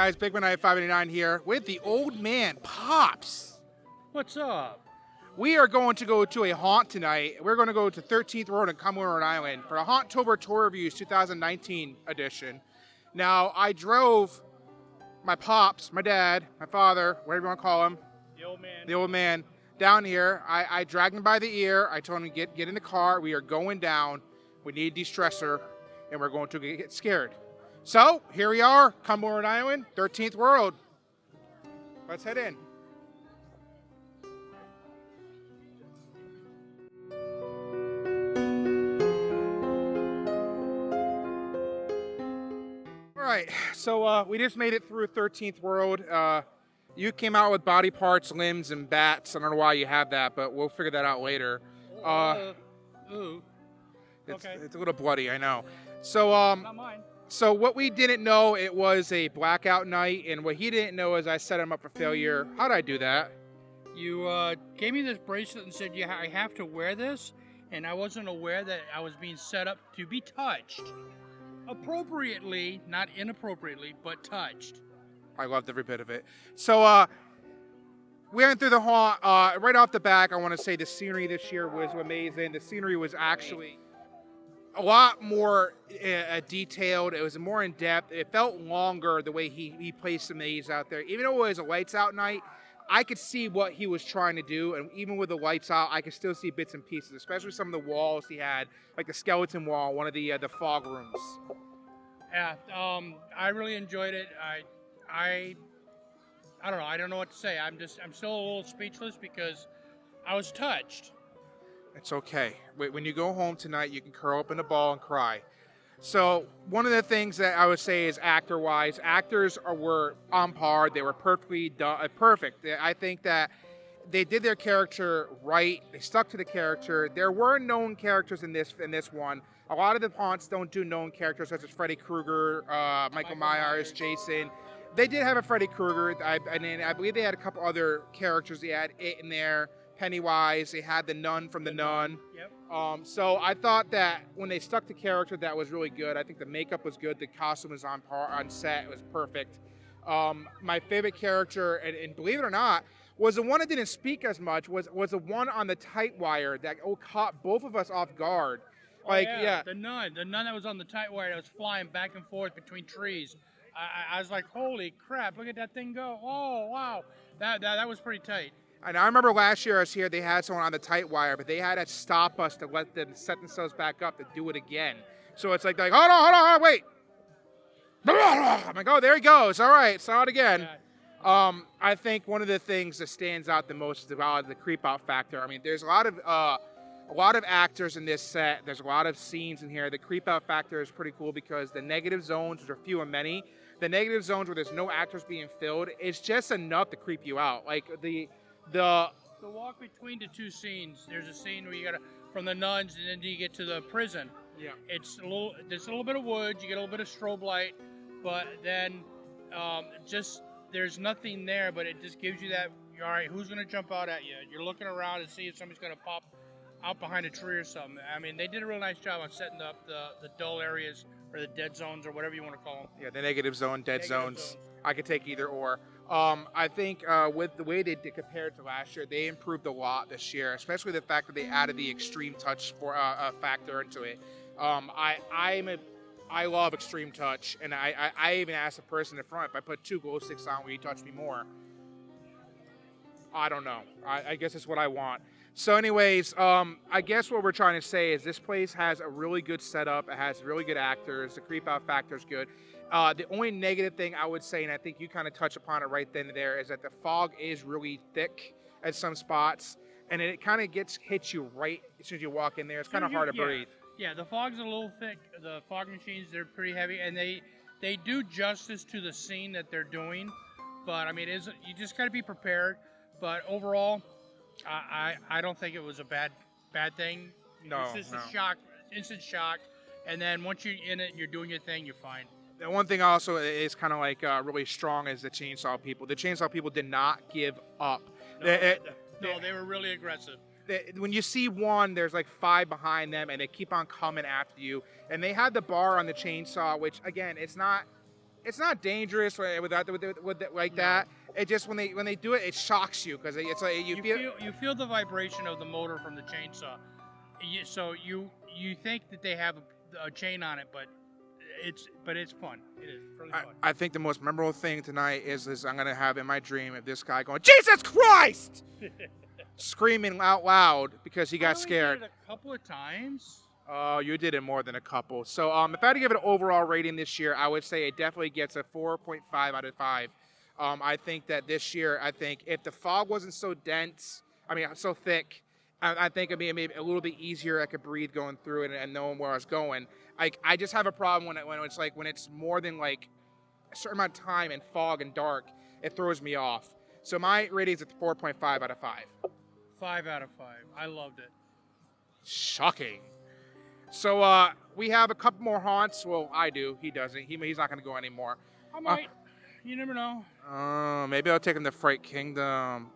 guys? Big Man 589 here with the old man, Pops. What's up? We are going to go to a haunt tonight. We're going to go to 13th Road in Cumberland RI for a Hauntober Tour Reviews 2019 edition. Now, I drove my Pops, my dad, my father, whatever you want to call him. The old man, down here. I dragged him by the ear. I told him to get in the car. We are going down. We need a de-stressor, and we're going to get scared. So, here we are, Cumberland RI, 13th World. Let's head in. All right, so we just made it through 13th World. You came out with body parts, limbs, and bats. I don't know why you have that, but we'll figure that out later. Ooh. Okay. It's a little bloody, I know. So, Not mine. So what we didn't know, it was a blackout night, and what he didn't know is I set him up for failure. How did I do that? You gave me this bracelet and said, I have to wear this, and I wasn't aware that I was being set up to be touched. Appropriately, not inappropriately, but touched. I loved every bit of it. So we went through the haunt. Right off the back, I want to say the scenery this year was amazing. The scenery was actually a lot more detailed. It was more in depth. It felt longer the way he placed the maze out there. Even though it was a lights out night, I could see what he was trying to do. And even with the lights out, I could still see bits and pieces, especially some of the walls he had, like the skeleton wall, one of the fog rooms. Yeah, I really enjoyed it. I don't know. I don't know what to say. I'm still a little speechless because I was touched. It's okay. When you go home tonight, you can curl up in a ball and cry. So one of the things that I would say is actor-wise, actors were on par. They were perfectly done, perfect. I think that they did their character right. They stuck to the character. There were known characters in this one. A lot of the haunts don't do known characters such as Freddy Krueger, Michael Myers, Jason. They did have a Freddy Krueger. I believe they had a couple other characters. They had It in there. Pennywise, they had the nun from the Nun. Yep. So I thought that when they stuck to character, that was really good. I think the makeup was good. The costume was on set. It was perfect. My favorite character, and believe it or not, was the one that didn't speak as much, was the one on the tight wire that caught both of us off guard. The nun that was on the tight wire that was flying back and forth between trees. I was like, holy crap, look at that thing go. Oh, wow. That was pretty tight. And I remember last year I was here, they had someone on the tight wire, but they had to stop us to let them set themselves back up to do it again. So it's like hold on, wait. I'm like, oh, there he goes. All right, saw it again. I think one of the things that stands out the most is about the creep out factor. I mean, there's a lot of actors in this set. There's a lot of scenes in here. The creep out factor is pretty cool because the negative zones, which are few and many, the negative zones where there's no actors being filled, it's just enough to creep you out. Like the walk between the two scenes, there's a scene where you gotta from the nuns and then you get to the prison. Yeah. There's a little bit of woods, you get a little bit of strobe light, but then there's nothing there, but it just gives you that, all right, who's gonna jump out at you? You're looking around to see if somebody's gonna pop out behind a tree or something. I mean, they did a real nice job on setting up the dull areas or the dead zones or whatever you want to call them. Yeah, the negative zone, dead zones. I could take either or. I think with the way they did compared to last year, they improved a lot this year, especially the fact that they added the extreme touch factor into it. I love extreme touch, and I even asked the person in front if I put 2 glow sticks on, will you touch me more? I don't know. I guess it's what I want. So anyways, I guess what we're trying to say is this place has a really good setup. It has really good actors. The creep out factor is good. The only negative thing I would say, and I think you kind of touch upon it right then and there, is that the fog is really thick at some spots, and it kind of hits you right as soon as you walk in there. It's kind of hard to breathe. Yeah, the fog's a little thick. The fog machines, they're pretty heavy, and they do justice to the scene that they're doing. But I mean, you just got to be prepared. But overall, I don't think it was a bad thing. No, it's just a instant shock, and then once you're in it, you're doing your thing, you're fine. The one thing also is kind of like really strong is the chainsaw people. The chainsaw people did not give up. No, they were really aggressive. When you see one, there's like 5 behind them, and they keep on coming after you. And they had the bar on the chainsaw, which again, it's not it's not dangerous without like that. It just when they do it, it shocks you because it's like you feel the vibration of the motor from the chainsaw. So you think that they have a chain on it, but it's fun. It is really fun. I think the most memorable thing tonight is I'm gonna have in my dream of this guy going, Jesus Christ, screaming out loud because he got scared. Did it a couple of times. Oh, you did it more than a couple. So if I had to give it an overall rating this year, I would say it definitely gets a 4.5 out of 5. I think that this year, if the fog wasn't so dense, so thick, I think it'd be maybe a little bit easier. I could breathe going through it and knowing where I was going. I just have a problem when it's more than like a certain amount of time and fog and dark, it throws me off. So my rating is at 4.5 out of 5. 5 out of 5. I loved it. Shocking. So we have a couple more haunts. Well, I do. He doesn't. He's not going to go anymore. I might. You never know. Maybe I'll take him to Fright Kingdom.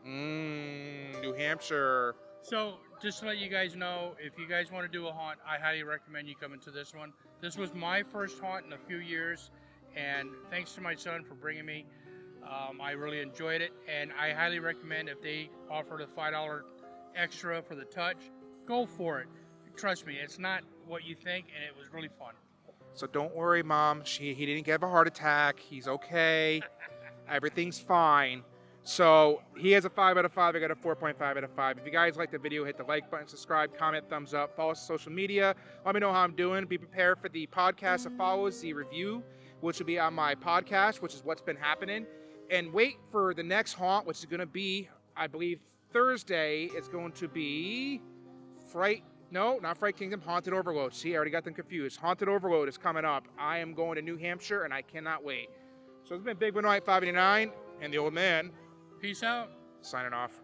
New Hampshire. So, just to let you guys know, if you guys want to do a haunt, I highly recommend you come into this one. This was my first haunt in a few years, and thanks to my son for bringing me. I really enjoyed it, and I highly recommend if they offer the $5 extra for the touch, go for it. Trust me, it's not what you think, and it was really fun. So don't worry, Mom. He didn't have a heart attack. He's okay. Everything's fine. So he has a 5 out of 5. I got a 4.5 out of 5. If you guys like the video, hit the like button, subscribe, comment, thumbs up, follow us on social media. Let me know how I'm doing. Be prepared for the podcast that follows, the review, which will be on my podcast, which is what's been happening. And wait for the next haunt, which is going to be, I believe, Thursday. It's going to be not Fright Kingdom, Haunted Overload. See, I already got them confused. Haunted Overload is coming up. I am going to New Hampshire, and I cannot wait. So it's been Big One Night 589, and the old man. Peace out. Signing off.